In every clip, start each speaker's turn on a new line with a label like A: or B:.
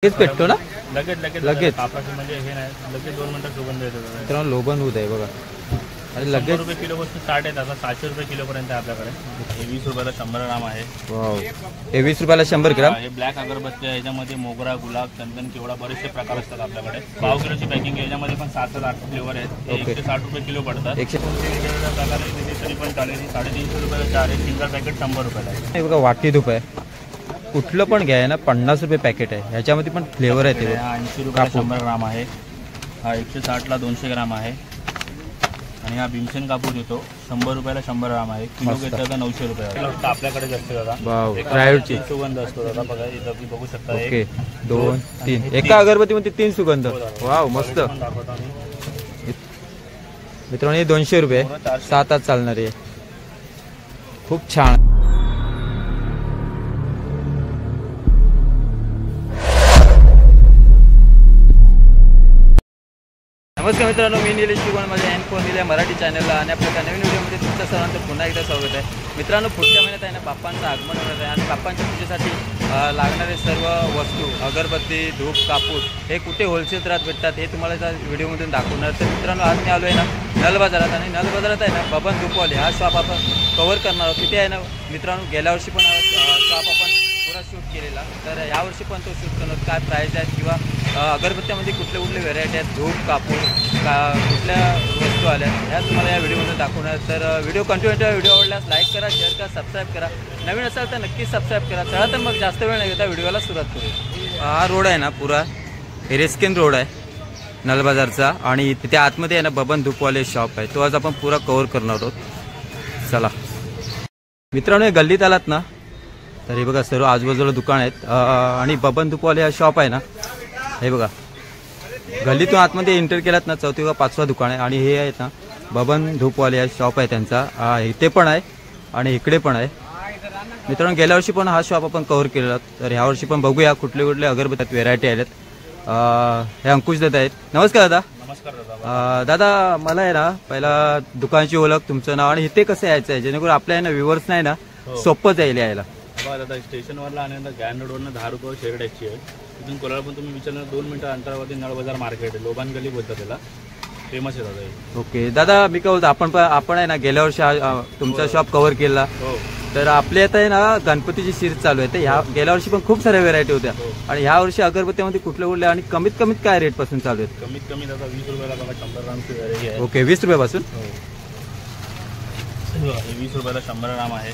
A: लगेच पेटतो ना?
B: लगेच कापाची म्हणजे हे नाही, लगेच 2 मिनिटात सुगंध येतो.
A: मित्रांनो लोबन दूध आहे बघा. आणि लगेच
B: ₹100 किलो वस्तू स्टार्ट आहे. आता ₹700 किलो पर्यंत आहे आपल्याकडे. हे 20 रुपयाला 100 ग्राम आहे.
A: वाव, हे 20 रुपयाला 100 ग्राम.
B: हे ब्लॅक अगरबत्ती आहे. याच्यामध्ये मोगरा, गुलाब, चंदन, केवडा बरेचसे प्रकार असतात आपल्याकडे. पाव किलोची पॅकिंग आहे. याच्यामध्ये पण 7-8 फ्लेवर आहेत. हे 160 रुपये किलो पडतात. 100 तरी पण चालेल. 350 रुपयाला 4 आहे. सिंगल पॅकेट 100 रुपयाला आहे.
A: हे बघा वाटी धूप आहे. कुठलं पण घ्या ना 50 रुपये पॅकेट आहे. ह्याच्यामध्ये पण फ्लेवर आहे. ते
B: 80 रुपयाला 100 ग्राम आहे. हा 160ला 200 ग्राम आहे. आणि हा भीमसेन कापूर येतो 100 रुपयाला 100 ग्राम आहे. किलो घेतला तर 900 रुपये आपल्याकडे जास्त दादा. सुगंध असतो दादा. बघा इथं तुम्ही बघू शकता.
A: ओके 2 3 एका अगरबत्तीमध्ये 3 सुगंध. वाव मस्त मित्रांनो. हे 200 रुपये 7 तास चालणार आहे. खूप छान. नमस्कार मित्रांनो, मी निलेश शिवण माझ्या एन4 निले मराठी चॅनलला आणि आपल्या नवीन व्हिडिओमध्ये तुमच्या सर्वांचं पुन्हा एकदा स्वागत आहे. मित्रांनो, पुढच्या महिन्यात आहे ना बाप्पांचं आगमन होणार आहे आणि बाप्पांच्या पूजेसाठी लागणारे सर्व वस्तू अगरबत्ती, धूप, कापूर हे कुठे होलसेल दरात भेटतात हे तुम्हाला त्या व्हिडिओमधून दाखवणार. तर मित्रांनो, आज मी आलो आहे ना नल बाजारात आणि नल बाजारात आहे ना बबन धूपवाले हा शॉप आपण कव्हर करणार आहोत. तिथे आहे ना मित्रांनो गेल्या वर्षी पण शॉप आपण पुरा शूट केलेला. तर यावर्षी पण तो शूट करणार. काय प्राईज आहेत किंवा अगरबत्त्यामध्ये कुठले कुठले व्हेरायटी आहेत, धूप, कापूर, कुठल्या वस्तू आल्या ह्या तुम्हाला या व्हिडिओमध्ये दाखवणार. तर व्हिडिओ कंटिन्यू व्हिडिओ आवडल्यास लाईक करा, शेअर करा, सबस्क्राईब करा. नवीन असाल तर नक्कीच सबस्क्राईब करा. चला तर मग जास्त वेळ नाही घेता व्हिडिओला सुरुवात करू. हा रोड आहे ना पुरा एरेस्केन रोड आहे नल बाजारचा आणि तिथे आतमध्ये आहे ना बबन धूपवाले शॉप आहे. तो आज आपण पुरा कव्हर करणार आहोत. चला मित्रांनो, हे गल्लीत आलात ना तर हे बघा सर्व आजूबाजूला दुकान आहेत आणि बबन धूपवाले हा शॉप आहे ना. हे बघा गल्लीतून आतमध्ये एंटर केलात ना 4थं किंवा 5वं दुकान आहे आणि हे आहेत ना बबन धूपवाले हा शॉप आहे त्यांचा. इथे पण आहे आणि इकडे पण आहे. मित्रांनो, गेल्या वर्षी पण हा शॉप आपण कव्हर केलेला. तर ह्या वर्षी पण बघूया कुठले कुठले अगरबत्त्यात व्हेरायटी आल्यात. हे अंकुश दादा आहेत. नमस्कार दादा.
B: नमस्कार दादा.
A: दादा मला आहे ना पहिला दुकानाची ओळख, तुमचं नाव आणि इथे कसं यायचं आहे जेणेकरून आपल्या आहे ना व्ह्युअर्स नाही ना सोपं जाईल यायला.
B: दादा स्टेशनवरला आणि ग्रँड रोडनं 10 रुपये शेअर टॅक्सी आहे. तिथून कोल्हापूर पण तुम्ही विचारलं 2 मिनिटं अंतरावरती नळ बाजार मार्केट आहे. लोबान गली बोलतात त्याला. फेमस आहे दादा.
A: ओके दादा, मी काय बोलतो आपण आहे ना गेल्या वर्षी तुमचा शॉप कव्हर केला. तर आपल्या आता आहे ना गणपतीची सीरीज चालू आहे. तर ह्या गेल्या वर्षी पण खूप साऱ्या व्हेरायटी होत्या आणि ह्या वर्षी अगरबत्त्यामध्ये कुठल्या कुठल्या आणि कमीत कमीत काय रेट पासून चालू आहेत?
B: कमीत कमी दादा 20 रुपयाला बघा 100 ग्रामची व्हेरायटी आहे.
A: ओके 20 रुपयापासून.
B: हे 20 रुपयाला 100 ग्राम आहे.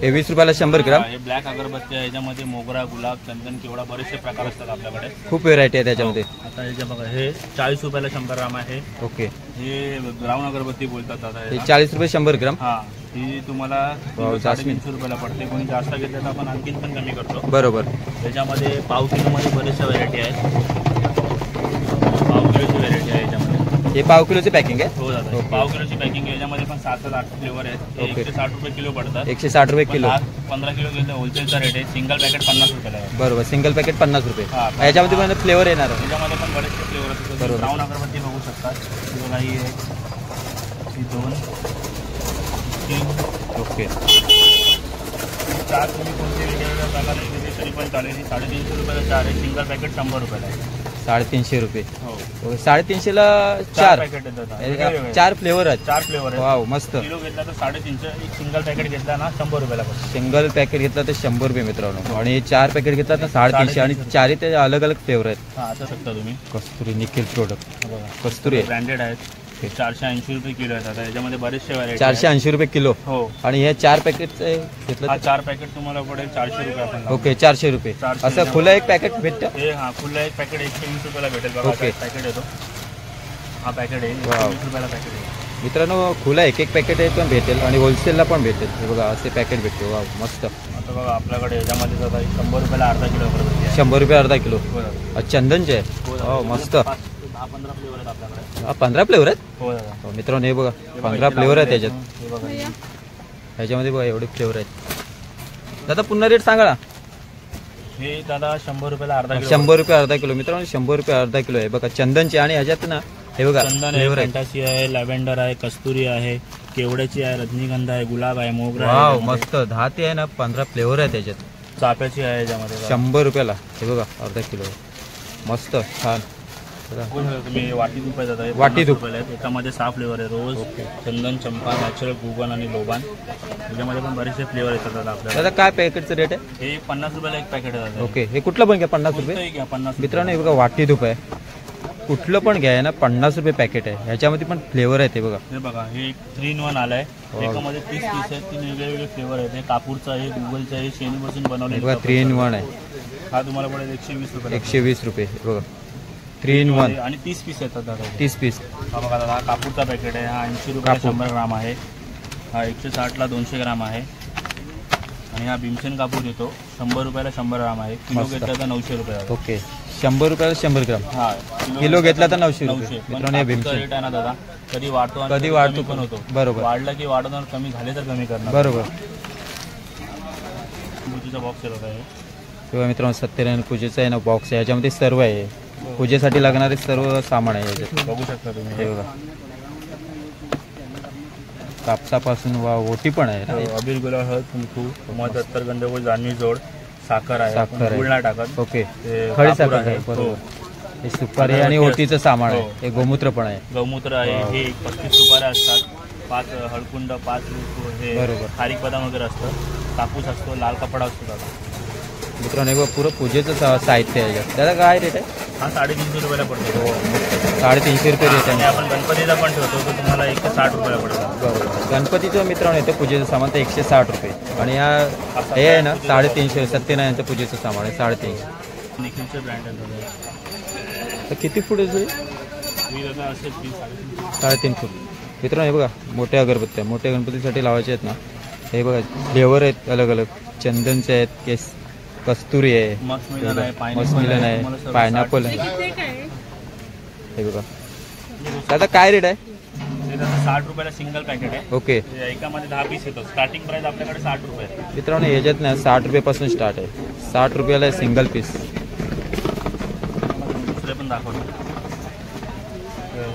A: हे 20 रुपयाला 100 ग्राम.
B: हे ब्लॅक अगरबत्ती आहे. याच्यामध्ये मोगरा, गुलाब, चंदन, केवडा बरेचसे प्रकार असतात आपल्याकडे.
A: खूप व्हेरायटी आहे त्याच्यामध्ये.
B: आता याच्या बघा हे 40 रुपयाला 100 ग्राम आहे.
A: ओके.
B: हे ब्राऊन अगरबत्ती बोलतात दादा.
A: हे 40 रुपये 100 ग्राम.
B: हा, ही तुम्हाला 350 रुपयाला पडते. कोणी जास्त घेतलं तर आपण आणखीन पण कमी करतो.
A: बरोबर.
B: त्याच्यामध्ये पाव किलोमध्ये बरेचशा व्हेरायटी आहेत. पाव किलोची व्हेरायटी आहे याच्यामध्ये.
A: हे पाव किलोचे पॅकिंग आहे.
B: हो दादा. पाव किलोची पॅकिंग आहे. याच्यामध्ये पण 7-8 फ्लेवर आहेत. 160 रुपये किलो पडतात.
A: 160 रुपये किलो.
B: 15 किलो घेतलं होलसेलचा रेट आहे. सिंगल पॅकेट 50 रुपयाला आहे.
A: बरोबर. सिंगल पॅकेट 50 रुपये. याच्यामध्ये पण फ्लेवर येणार.
B: याच्यामध्ये पण बरेचसे फ्लेवर असतात. ब्राऊन अगरबत्ती बघू शकता. ही एक, ही 2, 3.
A: ओके.
B: 4 तुम्ही कोणते वेगवेगळ्या प्रकारे घेतले तरी पण चालेल. 350 रुपयाला 4 आहे. सिंगल पॅकेट 100 रुपयाला आहे.
A: 350 रुपये.
B: हो.
A: 350ला 4
B: पॅकेट येतात.
A: 4 फ्लेवर आहेत.
B: 4 फ्लेवर आहे.
A: वाव मस्त.
B: किलो घेतला तर 350. एक सिंगल पॅकेट घेतला ना 100 रुपयाला पडतो.
A: सिंगल पॅकेट घेतला तर 100 रुपये मित्रांनो. आणि 4 पॅकेट घेतला तर 350 आणि 4 ते अलग अलग फ्लेवर आहेत.
B: हा, आता शकता तुम्ही.
A: कस्तुरी निखिल प्रोडक्ट. कस्तुरी
B: ब्रँडेड आहेत. 480 रुपये किलो आहेत. आता याच्यामध्ये बरेचसे व्हरायटी.
A: 480 रुपये किलो.
B: हो.
A: आणि हे 4 पॅकेट घेतलं.
B: 4 पॅकेट तुम्हाला पडेल 400 रुपये आपण.
A: ओके 400 रुपये. असं खुलं एक पॅकेट भेटतं.
B: हे हा खुलं एक पॅकेट 120 रुपयाला भेटेल बघा. पॅकेट येतो. हा पॅकेट आहे 120 रुपयाला पॅकेट आहे.
A: मित्रांनो, खुला एक पॅकेट आहे पण भेटेल आणि होलसेलला पण भेटेल. हे बघा असे पॅकेट भेटते. वाव मस्त.
B: आता बघा आपल्याकडे याच्यामध्ये जाता 100 रुपयाला अर्धा किलो अगरबत्ती.
A: 100 रुपये अर्धा किलो. चंदनचे आहे. हो मस्त.
B: 10-15 फ्लेवर आहेत आपल्याकडे.
A: 15 फ्लेवर आहेत.
B: हो दादा.
A: मित्रांनो हे बघा 15 फ्लेवर आहेत त्याच्यात. ह्याच्यामध्ये बघा एवढे फ्लेवर आहेत. दादा पुन्हा रेट सांगा ना.
B: हे दादा 100 रुपयाला अर्धा किलो.
A: 100 रुपये अर्धा किलो. मित्रांनो 100 रुपये अर्धा किलो आहे बघा चंदनचे. आणि ह्याच्यात ना हे बघा
B: चंदन आहे, फॅन्टासी आहे, लॅव्हेंडर आहे, कस्तुरी आहे, केवड्याची आहे, रजनीगंधा आहे, गुलाब आहे, मोगरा आहे.
A: मस्त. 10 ते आहे ना 15 फ्लेवर आहे त्याच्यात.
B: चाफ्याची आहे याच्यामध्ये
A: 100 रुपयाला. हे बघा अर्धा किलो मस्त छान. बघा.
B: तुम्ही वाटी धूप आहे दादा,
A: वाटी धूप.
B: रुपयाला आहेत. याच्यामध्ये 6 फ्लेवर आहे, रोज, चंदन, चंपा, नॅचरल, गुगन आणि लोबान. याच्यामध्ये पण बरेचसे फ्लेवर येतात दादा आपल्याला.
A: दादा काय पॅकेटचं रेट आहे?
B: हे 50 रुपयाला एक पॅकेट आहे दादा.
A: ओके, हे कुठलं पण घ्या 50 रुपये.
B: कोणतंही घ्या 50
A: मित्रांनो हे बघा वाटी धूप आहे, कुठलं पण घ्या ना 50 रुपये पॅकेट आहे. ह्याच्यामध्ये पण फ्लेवर आहे ते बघा.
B: हे बघा, हे एक 3 in 1 आलाय. एकामध्ये 30 पीस आहेत, 3 वेगवेगळे फ्लेवर आहेत. हे कापूरचा आहे, गुगलचा आहे, शेणीपासून बनवलेलं
A: बघा 3 in 1 आहे.
B: हा तुम्हाला पडेल 120 रुपये.
A: 120 रुपये बघा 3 in 1
B: आणि 30 पीस येतात दादा.
A: 30 पीस.
B: हा बघा दादा, हा कापूरचा पॅकेट आहे. हा 80 रुपये 100 ग्राम आहे. हा 160ला 200 ग्राम आहे. आणि हा भीमसेन कापूर येतो 100 रुपयाला 100 ग्राम आहे. किलो घेतला तर 900 रुपये आहे.
A: ओके 100 रुपयाला 100 ग्राम.
B: हा
A: किलो घेतला तर 900 रुपये. मित्रांनो हे
B: भीमसेन
A: भीमसेन
B: रेट आहे ना दादा, कधी वाढतो आणि
A: कधी वाढतो
B: कमी पण होतो.
A: बरोबर.
B: वाढला की वाढवणार, कमी झाले तर कमी करणार.
A: बरोबर.
B: पूजेचा बॉक्स आहे बघा हे.
A: तेव्हा मित्रांनो सत्यनारायण पूजेचा आहे ना बॉक्स आहे, याच्यामध्ये सर्व आहे. पूजेसाठी लागणारे सर्व सामान आहे याच्यात.
B: बघू शकता तुम्ही.
A: हे बघा कापसापासून ओटी पण आहे ना.
B: अबीर, गुलाब, हळद, कुंकू, मध, अत्तर, गंधगोळ, जाणवी, जोड, साखर आहे.
A: साखर आहे.
B: गुळ नाही टाकत.
A: ओके
B: ते
A: खडी
B: कापूर
A: साखर
B: आहे.
A: आहे बरोबर.
B: हो.
A: हे सुपारी आणि ओटीचं सामान आहे.
B: हो.
A: हे गोमूत्र पण आहे.
B: गौमूत्र आहे. हे 35 सुपाऱ्या असतात, 5 हळकुंड, 5 हे
A: बरोबर.
B: खारीक बदाम वगैरे असतं, कापूस असतो, लाल कपडा असतो दादा.
A: मित्रांनो हे बघा पुरं पूजेचं साहित्य आहे याच्यात. त्याला काय रेट आहे?
B: हा 350 रुपयाला पडतो.
A: 350 रुपये रेट
B: आणि
A: आहे.
B: आपण गणपतीला पण ठेवतो, तो तुम्हाला 160 रुपयाला पडतो.
A: बरोबर. गणपतीचं मित्रांनो येतं पूजेचं सामान तर 160 रुपये. आणि हे आहे ना 350. सत्यनारायणचं पूजेचं सामान आहे 350.
B: निखिलचं ब्रँड आहे.
A: तर किती फूट आहे
B: मी दादा असेल 3-3.5
A: 3.5 फूट. मित्रांनो हे बघा मोठ्या अगरबत्त्या मोठ्या गणपतीसाठी लावायचे आहेत ना. हे बघा फ्लेवर आहेत अलग अलग. चंदनचे आहेत, कस्तुरी आहे,
B: मस्मिलन आहे,
A: मस्मिलन आहे, पायनॅपल आहे. हे बघा दादा काय रेट आहे?
B: हे दादा 60 रुपयाला सिंगल पॅकेट आहे.
A: ओके
B: एकामध्ये 10 पीस येतो. स्टार्टिंग प्राइस आपल्याकडे 60 रुपये आहे.
A: मित्रांनो याच्यात ना 60 रुपयापासून स्टार्ट आहे. 60 रुपयाला सिंगल पीस.
B: दुसरे पण दाखवतो.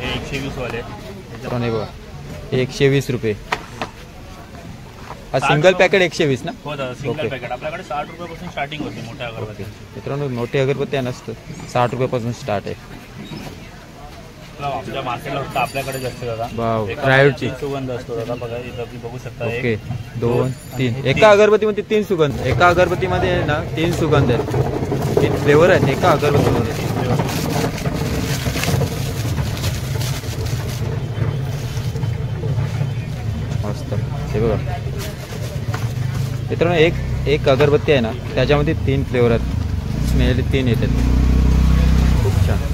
B: हे 120 वाले.
A: मित्रांनो हे बघा हे 120 रुपये. हा सिंगल पॅकेट 120 ना?
B: हो दादा सिंगल पॅकेट आपल्याकडे 60 रुपयापासून स्टार्टिंग होते मोठ्या अगरबत्ती.
A: मित्रांनो मोठी अगरबत्ती नसतं 60 रुपयापासून स्टार्ट आहे.
B: आपल्या मार्केटला फक्त आपल्याकडे जास्त दादा.
A: वाव प्रायव्हेटची
B: सुगंध असतो दादा. बघा इथं तुम्ही बघू शकता.
A: ओके 2 3 एका अगरबत्तीमध्ये 3 सुगंध. एका अगरबत्तीमध्ये ना 3 सुगंध आहेत. 3 फ्लेवर आहेत एका अगरबत्तीमध्ये. मस्त. हे बघा मित्रांनो एक अगरबत्ती आहे ना त्याच्यामध्ये 3 फ्लेवर आहेत. स्मेल 3 येतात. खूप छान.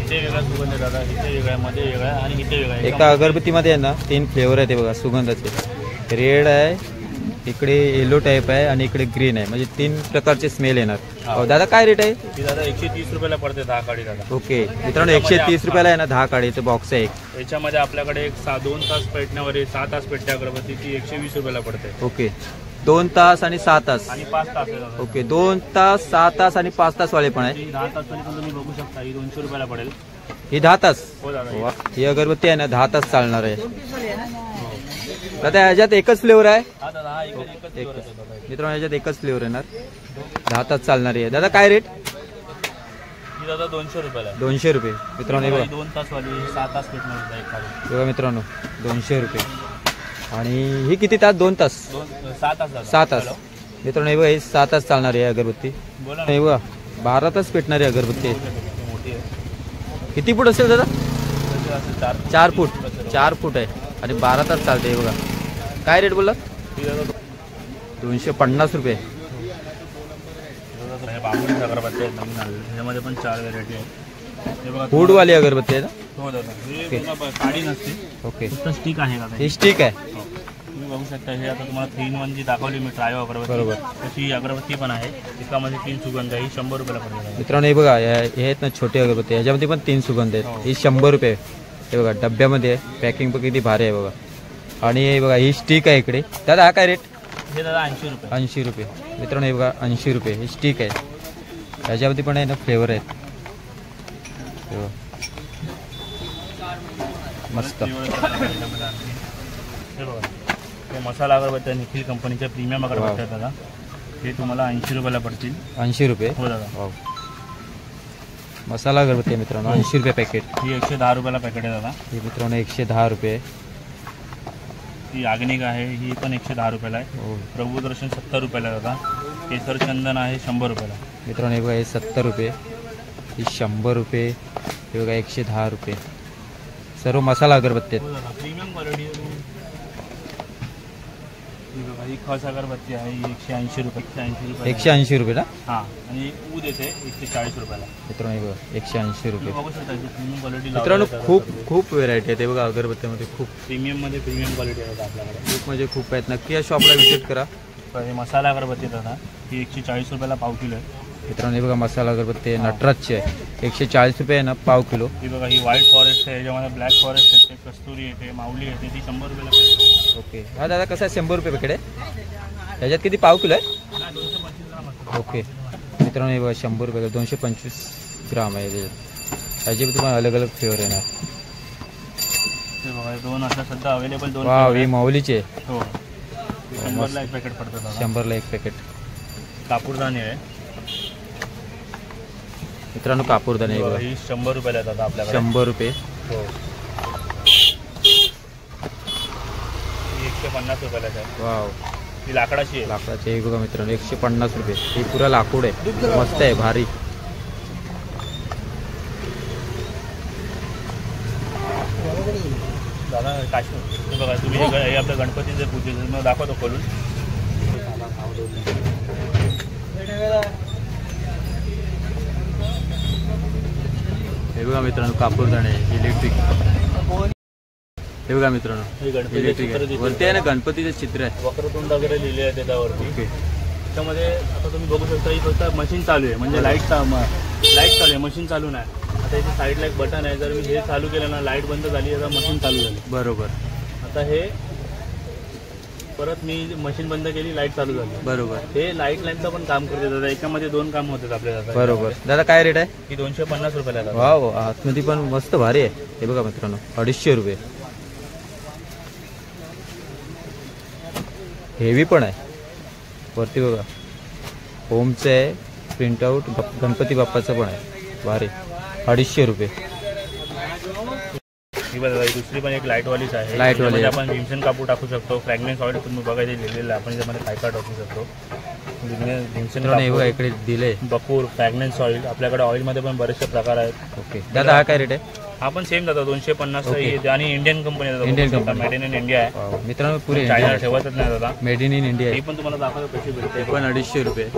B: इथे वेगळा सुगंध आहे दादा. इथे वेगळा, मध्ये वेगळा आणि इथे वेगळा.
A: एका अगरबत्तीमध्ये आहे ना 3 फ्लेवर आहेत. हे बघा सुगंधाचे. रेड आहे, इकडे येलो टाईप आहे आणि इकडे ग्रीन आहे. म्हणजे 3 प्रकारचे स्मेल येणार. दादा काय रेट आहे?
B: ही दादा 130 रुपयाला पडते 10 काडी दादा.
A: ओके मित्रांनो 130 रुपयाला आहे ना 10 काडीचं बॉक्स आहे एक.
B: याच्यामध्ये आपल्याकडे एक 2 तास पेटण्यावर 6 तास पेटण्या अगरबत्ती ती 120 रुपयाला पडते.
A: ओके 2 तास आणि 6 तास.
B: आणि 5 तास आहे दादा.
A: ओके 2 तास 6 तास आणि 5 तास वाले पण आहे.
B: ही 10 तास पण तुम्ही बघू शकता. ही 200 रुपयाला पडेल.
A: ही 10 तास.
B: हो दादा.
A: वा, ही अगरबत्ती आहे ना 10 तास चालणार आहे. दादा ह्याच्यात एकच फ्लेवर आहे.
B: हा दादा हा एकच फ्लेवर आहे दादा.
A: मित्रांनो ह्याच्यात एकच फ्लेवर येणार 10 तास चालणारी आहे. दादा काय रेट?
B: ही दादा 200 रुपयाला आहे.
A: 200 रुपये. मित्रांनो हे बघा
B: 2 तास वाली 6 तास पेटणार होता एक काडी.
A: बघा मित्रांनो 200 रुपये. आणि ही किती तास? 2 तास
B: 6 तास दादा.
A: 6 तास. मित्रांनो हे बघा ही 6 तास चालणारी आहे अगरबत्ती.
B: बोला
A: हे बघा 12 तास पेटणारी अगरबत्ती आहे.
B: मोठी आहे.
A: किती फूट असेल दादा? 4 फूट. 4 फूट आहे आणि 12 तास चालते. हे बघा काय रेट बोलला? 250 रुपये.
B: बांबूची अगरबत्ती आहे नवीन आलेली. त्याच्यामध्ये पण 4 व्हेरायटी आहेत. हे बघा
A: फूडवाली अगरबत्ती आहे ना?
B: हो दादा. हे पुन्हा काडी नसते.
A: ओके
B: फक्त स्टिक आहे दादा.
A: ही स्टिक आहे.
B: हो. तुम्ही बघू शकता. हे आता तुम्हाला 3 in 1 जी दाखवली मी ट्रायो अगरबत्ती.
A: बरोबर.
B: तशी अगरबत्ती पण आहे. एकामध्ये 3 सुगंध आहे. ही 100 रुपयाला पडते.
A: मित्रांनो हे बघा हे आहेत ना छोटी अगरबत्ती. ह्याच्यामध्ये पण 3 सुगंध आहेत. ही 100 रुपये. हे बघा डब्यामध्ये आहे. पॅकिंग पण किती भारी आहे बघा. आणि हे बघा ही स्टिक आहे इकडे. दादा हा काय रेट?
B: हे दादा 80 रुपये.
A: 80 रुपये. मित्रांनो हे बघा 80 रुपये. ही स्टिक आहे. ह्याच्यामध्ये पण आहे ना फ्लेवर आहेत. हे बघा. मस्त.
B: हे बघा हे मसाला अगरबत्ती आहे निखिल कंपनीच्या प्रीमियम अगरबत्ती आहेत दादा. हे तुम्हाला 80 रुपयाला पडतील.
A: 80 रुपये.
B: हो दादा.
A: हो मसाला अगरबत्ती आहे मित्रांनो 80 रुपये पॅकेट.
B: ही 110 रुपयाला पॅकेट आहे दादा.
A: ही मित्रांनो 110 रुपये.
B: ही आग्निक आहे ही पण 110 रुपयाला आहे.
A: हो
B: प्रभुदर्शन 70 रुपयाला आहे दादा. केसर चंदन आहे 100 रुपयाला.
A: मित्रांनो हे बघा हे 70 रुपये, ही 100 रुपये, हे बघा 110 रुपये. सर्व मसाला अगरबत्ती आहेत.
B: हो दादा प्रीमियम क्वालिटी आहे. ही बघा ही खस अगरबत्ती आहे ही 180 रुपये. 180 रुपये.
A: 180 रुपये ना.
B: हां आणि ऊद येते 140 रुपयाला.
A: मित्रांनो हे बघा 180 रुपये.
B: बघू शकता प्रीमियम क्वालिटी.
A: मित्रांनो खूप व्हेरायटी आहे ते बघा अगरबत्तीमध्ये. खूप
B: प्रीमियममध्ये प्रीमियम क्वालिटी आहे आपल्याकडे.
A: खूप म्हणजे खूप आहेत. नक्की या शॉपला व्हिजिट करा.
B: हे मसाला अगरबत्ती दादा ही 140 रुपयाला पाव किलो आहे.
A: मित्रांनो हे बघा मसाला अगरबत्ती आहे नटराजची आहे 140 रुपये आहे ना पाव किलो.
B: ही बघा ही व्हाईट फॉरेस्ट आहे याच्यामध्ये ब्लॅक फॉरेस्ट येते कस्तुरी येते माऊली येते ती 100 रुपयाला पाव.
A: ओके हा दादा कसं आहे 100 रुपये पॅकेट आहे. त्याच्यात किती पाव किलो आहे.
B: 225 ग्राम असतो.
A: ओके मित्रांनो हे बघा 100 रुपये 225 ग्राम आहे त्याच्यात. त्याचे पण तुम्हाला अलग अलग फ्लेवर येणार.
B: हे बघा दोन आता सध्या अवेलेबल 2
A: वाव ही माऊलीचे.
B: हो 100ला एक पॅकेट पडतं दादा.
A: 100ला एक पॅकेट.
B: कापूरदानी आहे
A: मित्रांनो कापूरदानी आहे बघा
B: ही 100 रुपयाला आहे दादा आपल्याकडे.
A: 100 रुपये.
B: हो ही 150 रुपयाला आहे.
A: वाव
B: ही लाकडाची आहे.
A: लाकडाचे हे बघा मित्रांनो 150 रुपये. हे पुरा लाकूड आहे मस्त आहे भारी.
B: दादा काश्मीर हे बघा तुम्ही हे आपल्या गणपतीचे पूजेचं मग दाखवतो खोलून.
A: हे बघा मित्रांनो कापूरदाणे इलेक्ट्रिक. हे बघा मित्रांनो
B: हे
A: इलेक्ट्रिक आहे.
B: गणपती
A: वरती आहे ना गणपतीचे चित्र आहे.
B: वक्रतुंड वगैरे लिहिले आहे त्याच्यावरती.
A: ओके
B: त्याच्यामध्ये आता तुम्ही बघू शकता ही फक्त मशीन चालू आहे म्हणजे लाईट चालू आहे मशीन चालू नाही. आता इथे साईडला एक बटन आहे जर मी हे चालू केलं ना लाईट बंद झाली आता मशीन चालू झाली.
A: बरोबर.
B: आता हे परत मी मशीन बंद केली लाईट चालू झाली.
A: बरोबर.
B: हे लाईट लॅम्पचं पण काम करते दादा. एकामध्ये 2 काम होतात आपल्या दादा.
A: बरोबर. दादा काय रेट आहे.
B: ही 250 रुपयाला आहे.
A: वाव आतमध्ये पण मस्त भारी आहे. हे बघा मित्रांनो 250 रुपये. हेवी पण आहे. वरती बघा होमचं आहे प्रिंटआउट गणपती बाप्पाचं पण आहे भारी. 250 रुपये.
B: ही बघा ही दुसरी पण एक लाईटवालीच आहे.
A: लाईटवाली
B: आपण भीमसेन कापूर टाकू शकतो. फ्रॅग्रन्स ऑइल तुम्ही बघा इथे लिहिलेलं आहे. आपण याच्यामध्ये काय काय टाकू शकतो. भीमसेन
A: बघा इकडे दिले
B: बकूर फ्रॅग्रन्स ऑइल. आपल्याकडे ऑइलमध्ये पण बरेचसे प्रकार आहेत.
A: ओके दादा हा काय रेट आहे.
B: हा पण सेम जातो 250 आणि Indian company
A: Indian company
B: made in India आहे.
A: मित्रांनो पुरे
B: चायना ठेवतच नाही दादा.
A: मेड इन इंडिया
B: हे
A: आहे.
B: पण तुम्हाला दाखवतो कशी भेटते.
A: ते पण 250 रुपये.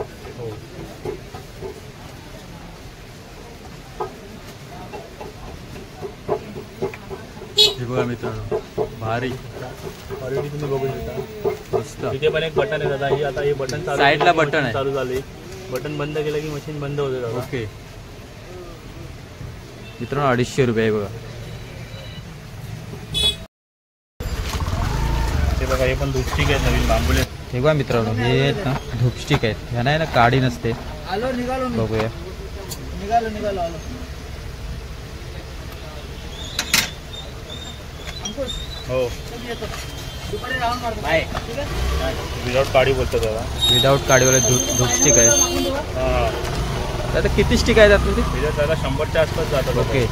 A: हे बघा मित्रांनो भारी
B: क्वालिटी तुम्ही बघू शकता.
A: मस्त.
B: इथे पण एक बटन आहे दादा. ही आता हे बटन
A: साईडला बटन आहे.
B: चालू झाली. बटन बंद केलं की मशीन बंद होते दादा.
A: ओके मित्रांनो 250 रुपये आहे बघा.
B: ते बघा हे पण धूपस्टिक आहेत नवीन बांबुले.
A: हे बघा मित्रांनो हे आहेत ना धूपस्टिक आहेत. ह्या नाही ना काडी नसते. बघूया.
B: हो विदाउट काडी बोलतो दादा.
A: विदाउट काडीवाले धूपस्टिक आहे.
B: हां
A: आता किती स्टिक आहेत आतमध्ये.
B: त्याच्यात दादा 100च्या आसपास जातात.
A: ओके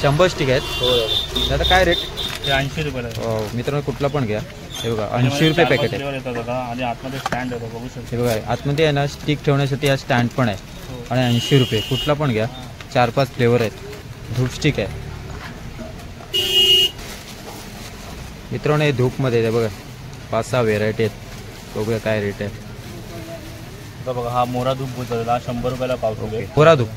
A: 100 स्टिक आहेत.
B: हो दादा.
A: दादा काय रेट.
B: हे 80 रुपयाला आहे.
A: हो मित्रांनो कुठला पण घ्या. हे बघा 80 रुपये पॅकेट आहे.
B: येतात दादा आणि आतमध्ये स्टँड येतो बघू शकतो.
A: हे बघा आतमध्ये आहे ना स्टिक ठेवण्यासाठी हा स्टँड पण आहे. आणि 80 रुपये कुठला पण घ्या. 4-5 फ्लेवर आहेत. धूपस्टिक आहे मित्रांनो. हे धूपमध्ये आहे बघा 5-6 व्हेरायटी आहेत. बघूया काय रेट आहे.
B: आता बघा हा मोरा धूप बोलतो दादा 100 रुपयाला पाव किलो.
A: कोरा धूप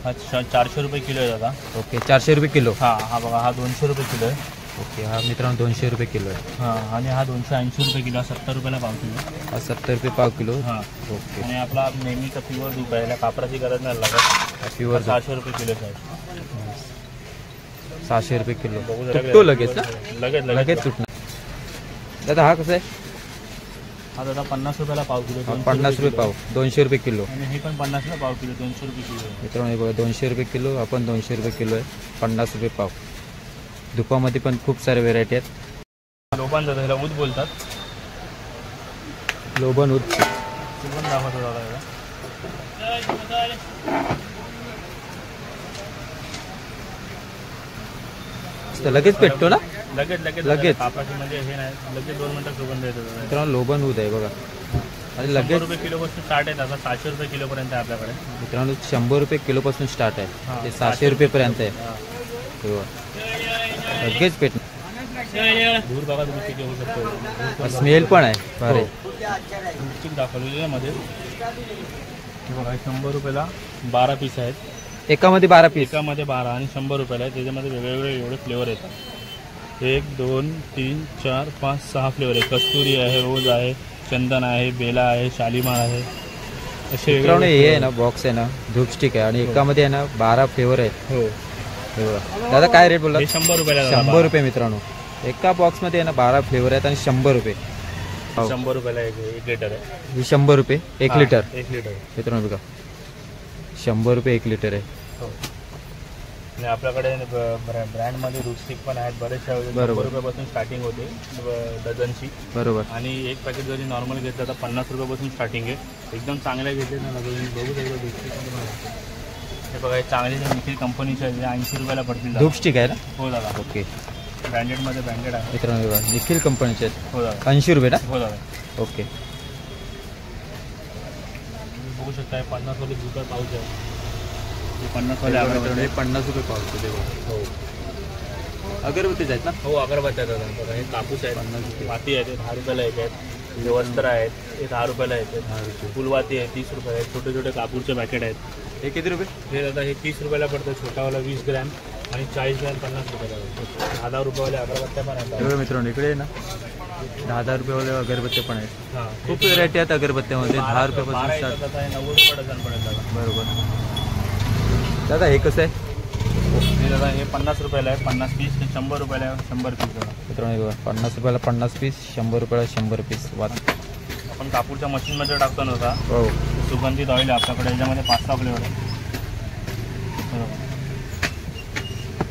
B: हा 400 रुपये किलो आहे दादा.
A: ओके 400 रुपये किलो.
B: हा बघा हा 200 रुपये किलो आहे.
A: ओके हा मित्रांनो 200 रुपये किलो आहे.
B: हां आणि हा 280 रुपये किलो 70 रुपयाला पाव किलो.
A: हा 70 रुपये पाव किलो.
B: हां
A: ओके
B: आणि आपला नेहमीचा प्युअर धूप आहे. याला कापराची गरज नाही लागत.
A: प्युअर
B: 600 रुपये किलो आहे.
A: 600 रुपये किलो.
B: बघू जरा
A: तुटतो लगेच ना.
B: लगेच
A: तुटणार. दादा हा कसा आहे.
B: हा दादा 50 रुपयाला पाव किलो.
A: 50 रुपये पाव 200 रुपये किलो.
B: आणि हे पण 50 ला पाव किलो 200 रुपये किलो आहे.
A: मित्रांनो हे बघा 200 रुपये किलो. आपण 200 रुपये किलो आहे. 50 रुपये पाव. धुपामध्ये पण खूप सारे व्हेरायटी आहेत.
B: लोबान जातं, ह्याला ऊद बोलतात.
A: लोबन ऊद
B: लोबान दाखवतो दादा ह्याला.
A: लगेच पेटतो ना?
B: लगेच कापाची म्हणजे हे नाही, लगेच 2 मिनिटात सुगंध येतो दादा.
A: मित्रांनो लोबन ऊद आहे बघा. आणि लगेच
B: 100 रुपये किलोपासून स्टार्ट आहे दादा. 700 रुपये किलोपर्यंत आहे आपल्याकडे.
A: मित्रांनो 100 रुपये किलोपासून स्टार्ट आहे. ते 700 रुपयेपर्यंत आहे. लगेच पेट.
B: दूर बघा तुम्ही किती होऊ शकतो.
A: स्मेल पण आहे भारी.
B: दाखवलेली आहे मध्ये. बघा 100 रुपयाला 12 पीस आहेत.
A: एकामध्ये 12 पीस.
B: एकामध्ये 12 आणि 100 रुपयाला आहे. त्याच्यामध्ये वेगवेगळे एवढे फ्लेवर येतात. 1 2 3 4 5 6 फ्लेवर आहे. कस्तुरी आहे, रोज आहे, चंदन आहे, बेला आहे, शालीमार आहे. असे
A: मित्रांनो हे आहे ना बॉक्स आहे ना धूपस्टिक आहे आणि एकामध्ये आहे ना 12 फ्लेवर आहेत.
B: हो.
A: दादा काय रेट बोलला?
B: 100 रुपयाला.
A: 100 रुपये मित्रांनो. एका बॉक्समध्ये आहे ना 12 फ्लेवर आहेत आणि 100 रुपये.
B: 100 रुपयाला 1 लिटर आहे.
A: ही 100 रुपये 1 लिटर.
B: 1 लिटर
A: मित्रांनो बघा 100 रुपये 1 लिटर आहे.
B: हो. आणि आपल्याकडे ब्रँडमध्ये रूटस्टिक पण आहेत बरेचशा. 100 रुपयापासून स्टार्टिंग होते डझनची.
A: बरोबर.
B: आणि एक पॅकेट जरी नॉर्मल घेतलं तर 50 रुपयापासून स्टार्टिंग आहे. एकदम चांगल्या घेतले ना बघू शकतो रूटस्टिक. हे बघा हे चांगले निखिल कंपनीचे आहे. 80 रुपयाला पडतील.
A: धूपस्टिक आहे ना?
B: हो दादा.
A: ओके.
B: ब्रँडेडमध्ये ब्रँडेड आहे.
A: मित्रांनो बघा निखिल कंपनीचे आहेत.
B: हो दादा.
A: 80 रुपये ना?
B: हो दादा.
A: ओके.
B: बघू शकता 50 वाले जुकर पाऊच आहे. 50 वाले
A: 50 रुपये पाव.
B: हो.
A: अगरबत्तीच आहेत ना?
B: हो अगरबत्त्या दादा. बघा हे कापूस आहेत, वाती आहेत, 10 रुपयाला एक आहेत. हे वस्त्र आहेत, हे 10 रुपयाला येतात. फुलवाती आहे 30 रुपये आहेत. छोटे छोटे कापूरचे पॅकेट आहेत.
A: हे किती रुपये?
B: हे दादा हे 30 रुपयाला पडतं. छोटावाला 20 ग्रॅम आणि 40 ग्रॅम 50 रुपयाला. 10 रुपयावाले अगरबत्त्या पण आहेत.
A: मित्रांनो इकडे ना 10 रुपयावाले अगरबत्त्या पण आहेत.
B: हां
A: खूप व्हेरायटी आहेत अगरबत्त्यामध्ये. 10 रुपयापासून स्टार्ट.
B: 90 रुपये डझन पडेल दादा.
A: बरोबर. दादा हे कसं आहे?
B: हे दादा हे 50 रुपयाला आहे. 50 पीस. हे 100 रुपयाला आहे. 100 पीस दादा.
A: मित्रांनो बघा 50 रुपयाला 50 पीस, 100 रुपयाला 100 पीस. वाट
B: आपण कापूरच्या मशीनमध्ये टाकतो ना होता.
A: हो.
B: सुगंधित ऑइल आहे आपल्याकडे. याच्यामध्ये 5-6 फ्लेवर आहे.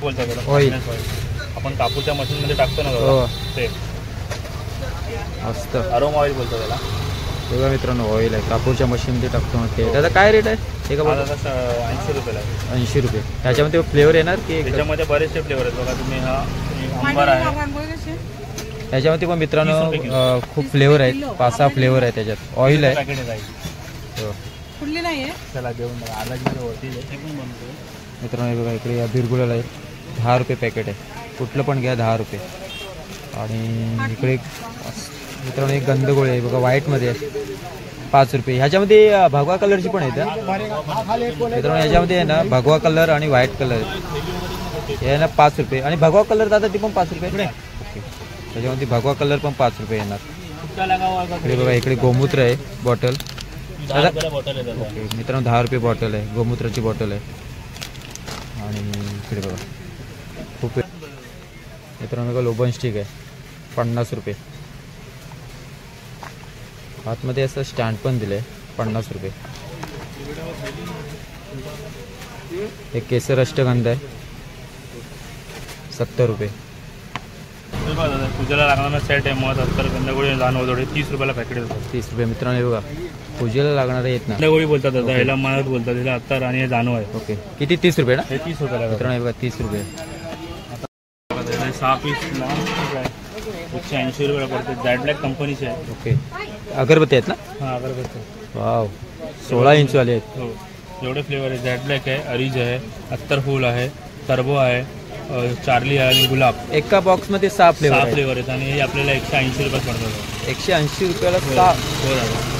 B: बोलतो त्याला
A: ऑइल.
B: आपण कापूरच्या मशीनमध्ये टाकतो ना
A: हो.
B: ते
A: मस्त
B: अरोमा ऑइल बोलतो त्याला.
A: बघा मित्रांनो ऑइल आहे. कापूरच्या मशीनमध्ये टाकतो मग ते. त्याचा काय रेट आहे? हे का बघा
B: 80 रुपयाला आहे.
A: 80 रुपये. त्याच्यामध्ये फ्लेवर येणार की
B: त्याच्यामध्ये बरेचसे फ्लेवर आहेत. बघा तुम्ही हा अंबर आहे.
A: त्याच्यामध्ये पण मित्रांनो खूप फ्लेवर आहेत. 5-6 फ्लेवर आहे त्याच्यात. ऑइल आहे.
B: पॅकेट आहे.
A: हो.
B: फुडली नाही आहे. चला देऊन बघा. आला की वरती ते पण बनतो.
A: मित्रांनो हे बघा इकडे अबीर गुलाल आहे. 10 रुपये पॅकेट आहे. कुठलं पण घ्या 10 रुपये. आणि इकडे मित्रांनो एक गंधगोळी आहे बघा व्हाईटमध्ये आहे 5 रुपये. ह्याच्यामध्ये भगवा कलरची पण आहे. मित्रांनो ह्याच्यामध्ये आहे ना भगवा कलर आणि व्हाईट कलर हे आहे ना 5 रुपये. आणि भगवा कलर दादा ती पण 5 रुपये. ओके. त्याच्यामध्ये भगवा कलर पण 5 रुपये येणार. इकडे बघा इकडे गोमूत्र आहे बॉटल. ओके मित्रांनो 10 रुपये बॉटल आहे. गोमूत्राची बॉटल आहे. आणि इकडे बघा खूप मित्रांनो बघा लोबन स्टिक आहे 50 रुपये. आतमध्ये असं स्टँड पण दिलं आहे 50 रुपये. एक केसर अष्टगंध आहे 70 रुपये.
B: पूजेला लागणारा सेट आहे. मध अत्तर गंधगोळी जानवदोडे 30 रुपयाला पॅकेट येतात.
A: 30 रुपये. मित्रांनो हे बघा पूजेला लागणारे येत ना
B: गंधगोळी बोलतात दादा. ह्याला मध बोलतात. ह्याला अत्तर आणि हे जानव आहे.
A: ओके. किती 30 रुपये ना?
B: हे 30 रुपयाला.
A: मित्रांनो हे बघा 30 रुपये.
B: 6 पीस 180 रुपयाला पडते. झॅड ब्लॅक कंपनीचे आहे.
A: ओके. अगरबत्ती आहेत ना?
B: हां अगरबत्ती.
A: वाव 16 इंचवाले आहेत.
B: हो एवढे फ्लेवर आहे. झॅड ब्लॅक आहे, अरीज आहे, अत्तर फूल आहे, टर्बो आहे, चार्ली आहे आणि गुलाब.
A: एका बॉक्समध्ये 6 फ्लेवर
B: आहेत आणि हे आपल्याला 180 रुपये पडतात.
A: 180 रुपयाला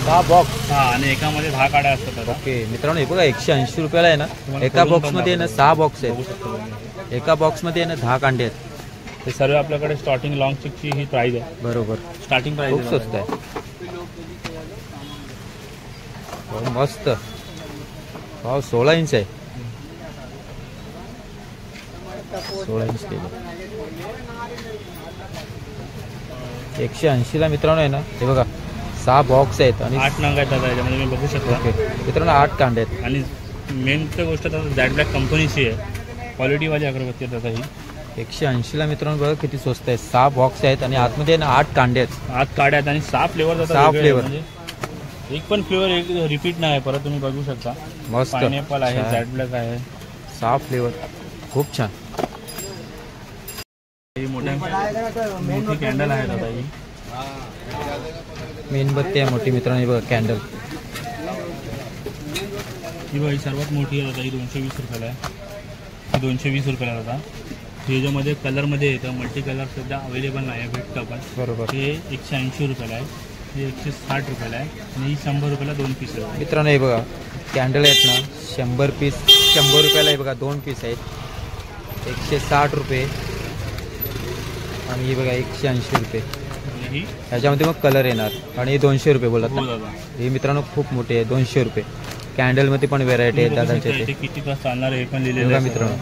A: 6 बॉक्स.
B: हां आणि एकामध्ये 10 काड्या असतात.
A: ओके मित्रांनो हे बघा 180 रुपयाला आहे ना. एका बॉक्समध्ये आहे ना 6 बॉक्स आहेत. एका बॉक्समध्ये आहे ना 10 कांडे आहेत.
B: हे सर्व आपल्याकडे स्टार्टिंग लॉंग चिकची ही प्राइस आहे.
A: बरोबर.
B: स्टार्टिंग प्राइस
A: खूप स्वस्त आहे. मस्त. वाव 16 इंच आहे. 16 इंच केलं 180 ला मित्रांनो आहे ना. हे बघा 6 बॉक्स आहेत आणि
B: 8 नंग आहेत दादा. याच्यामध्ये मी बघू शकतो.
A: ओके मित्रांनो 8 कांडे आहेत.
B: आणि मेन तर गोष्ट आता झॅड ब्लॅक कंपनीची आहे. क्वालिटीवाली अगरबत्ती आहे दादा ही.
A: 180ला मित्रांनो बघा किती स्वस्त आहे. 6 बॉक्स आहेत आणि आतमध्ये ना 8 कांडे आहेत.
B: आत काढ्यात आणि 6 फ्लेवर जातात.
A: 6
B: वेगळे
A: फ्लेवर.
B: म्हणजे एक पण फ्लेवर एक रिपीट नाही आहे. परत तुम्ही बघू शकता.
A: मस्त
B: पायनॅपल आहे,
A: छान.
B: झॅड ब्लॅक आहे.
A: 6 फ्लेवर खूप छान.
B: ही मोठी कॅन्डल आहे दादा. ही
A: मेणबत्ती आहे मोठी मित्रांनो. हे बघा कॅन्डल.
B: ही बघा ही सर्वात मोठी आहे दादा. ही 220 रुपयाला आहे. ही 220 रुपयाला आहे दादा. ह्याच्यामध्ये कलरमध्ये येतं. मल्टी कलर सुद्धा अवेलेबल नाही आहे. भेटतं पण.
A: बरोबर.
B: हे 180 रुपयाला आहे. हे 160 रुपयाला आहे आणि ही 100 रुपयाला 2 पीस आहे.
A: मित्रांनो हे बघा कॅन्डल आहेत ना 100 पीस 100 रुपयाला आहे बघा. 2 पीस आहेत. 160 रुपये आणि हे बघा 180 रुपये.
B: आणि ही
A: ह्याच्यामध्ये मग कलर येणार आणि हे 200 रुपये बोलत
B: हो
A: ना.
B: दादा.
A: हे मित्रांनो खूप मोठे आहे. 200 रुपये. कॅन्डलमध्ये पण व्हेरायटी आहेत दादांच्या
B: इथे
A: इथे.
B: किती तास चालणार आहे हे पण लिहिलेलं
A: बघा
B: आहे
A: मित्रांनो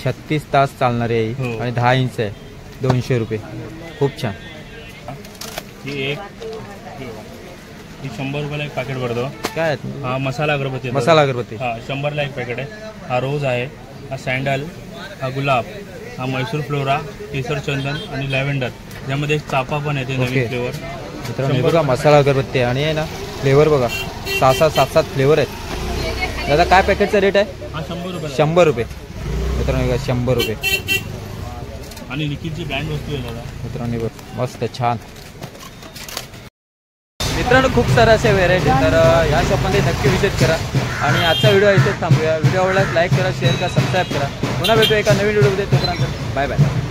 A: 36 तास चालणारी आहे ही.
B: हो.
A: आणि 10 इंच आहे. 200 रुपये. खूप छान.
B: ही एक ही 100 रुपयाला एक पॅकेट भरतो.
A: काय आहेत
B: हा मसाला अगरबत्ती आहे.
A: मसाला अगरबत्ती.
B: हा 100ला एक पॅकेट आहे. हा रोज आहे. हा सँडल, हा गुलाब, हा म्हैसूर फ्लोरा, केसर चंदन आणि लॅव्हेंडर. ज्यामध्ये एक चाफा पण येते
A: ओके.
B: नवीन फ्लेवर.
A: मित्रांनो हे बघा मसाला अगरबत्ती आहे आणि आहे ना फ्लेवर बघा 6-6 7-7 फ्लेवर आहेत. दादा काय पॅकेटचा रेट आहे?
B: हा 100 रुपये.
A: 100 रुपये. मित्रांनो बघा 100 रुपये.
B: आणि लिक्विडची ब्रँड वस्तू आहे दादा.
A: मित्रांनो बघ मस्त छान. मित्रांनो खूप साऱ्या अशा व्हेरायटी तर ह्या शॉपमध्ये नक्की व्हिजिट करा. आणि आजचा व्हिडिओ इथेच थांबूया. व्हिडिओ आवडल्यास लाईक करा, शेअर करा, सबस्क्राईब करा. पुन्हा भेटू एका नवीन व्हिडिओमध्ये. तोपर्यंत बाय बाय.